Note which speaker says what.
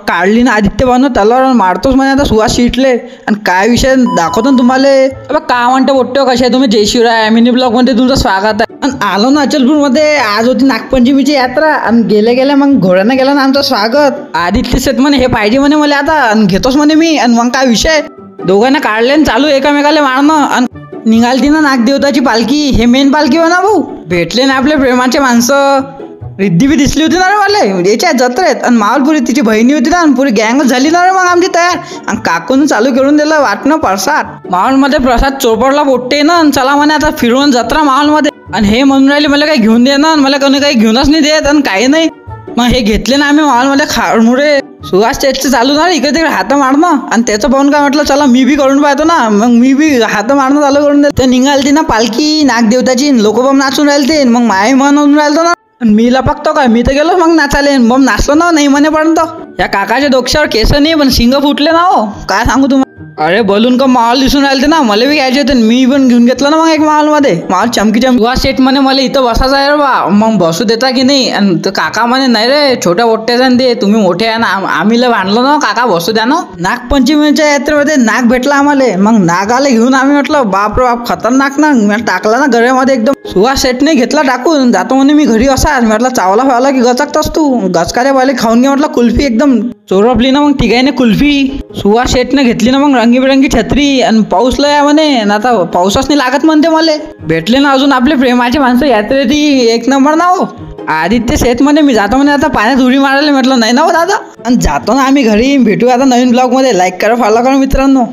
Speaker 1: काढली ना आदित्य भाऊनं तलवार मारतोच म्हणे आता सुहास शिटले. आणि काय विषय दाखवतो ना तुम्हाला. अब काय म्हणतो बोटतो कशा तुम्ही. जय शिवराय मिनी ब्लॉग मध्ये तुमचं स्वागत आहे. आणि आलो ना अचलपूरमध्ये. आज होती नागपंचमीची यात्रा. आणि गेल्या मग घोड्यानं गेलं ना आमचं स्वागत. आदित्य शेत म्हणे हे पाहिजे म्हणे मला आता. आणि घेतोच म्हणे मी. आणि मग काय विषय दोघांना काढले आणि चालू एकामेकाला मारणं. आणि निघालती ना नागदेवताची पालखी. हे मेन पालखी हो ना भाऊ. भेटले ना आपले प्रेमाचे माणसं. रिद्धी बी दिसली होती ना रे मला याच्या जत्रेत. आणि मावलपुरी तिची बहिणी होती ना. आणि पुरी गँगच झाली ना रे मग आमची तयार. आणि काकून चालू करून दिलं वाटणं प्रसाद. मावलमध्ये प्रसाद चोपडला बोटते ना. चला म्हणे आता फिरवून जत्रा मावलमध्ये. आणि हे म्हणून राहिले मला काही घेऊन दे ना. मला कोणी काही घेऊनच नाही देत. आणि काही नाही. मग हे घेतले ना आम्ही मावलमध्ये खाडमुळे. सुहास स्टेजचं चालू ना इकडे तिकडे हात मारणं. आणि त्याचं पाहून काय म्हटलं चला मी बी करून पाहतो ना. मग मी बी हात मारणं चालू करून देतो. तर निघालती ना पालखी नागदेवताची. लोक बम नाचून राहिले. मग माय म्हणून राहिलो ना. मी लपकतो काय मी तर गेलो मग नाचाले. बम नाचलो ना नाही म्हणेपर्यंत. या काकाच्या डोक्यावर केस नाही पण शिंग फुटले ना हो. काय सांगू तुम्हाला. अरे बलून का माल दिसून राहिले ना. मला बी घ्यायचे होते. मी पण घेऊन घेतलं ना मग एक मालमध्ये. माल चमकी सुहास शेठ म्हणे मला इथं बसायचं आहे रे बा. मग बसू देता की नाही. आणि काका म्हणे नाही रे छोट्या बोट्याचा दे. तुम्ही मोठे आहे ना. आम्ही लय भांडलो ना काका बसू द्या ना. नागपंचमीच्या यात्रेमध्ये नाग भेटला आम्हाला. मग नागाला घेऊन आम्ही म्हटलं बाप रे बाप खतरनाक ना. टाकला ना गळ्यामध्ये एकदम. सुहास शेठने घेतला टाकून. जातो म्हणे मी घरी असा. म्हटलं चावला फावला की गचकतोस तू. गचकाऱ्या पाहिले खाऊन घे म्हटलं कुल्फी एकदम चोरपली ना. मग तिघायने कुल्फी. सुहास शेठने घेतली ना मग रंगीबिरंगी छत्री. आणि पाऊस लय म्हणे. आता पाऊसच नाही लागत म्हणते मला. भेटले ना अजून आपले प्रेमाचे माणसं यात्रेत एक नंबर ना हो. आदित्य शेठ म्हणे मी जातो म्हणे आता पाण्यात उडी मारायला. म्हटलं नाही ना हो दादा. आणि जातो ना आम्ही घरी. भेटू आता नवीन ब्लॉग मध्ये. लाईक करा फॉलो करा मित्रांनो.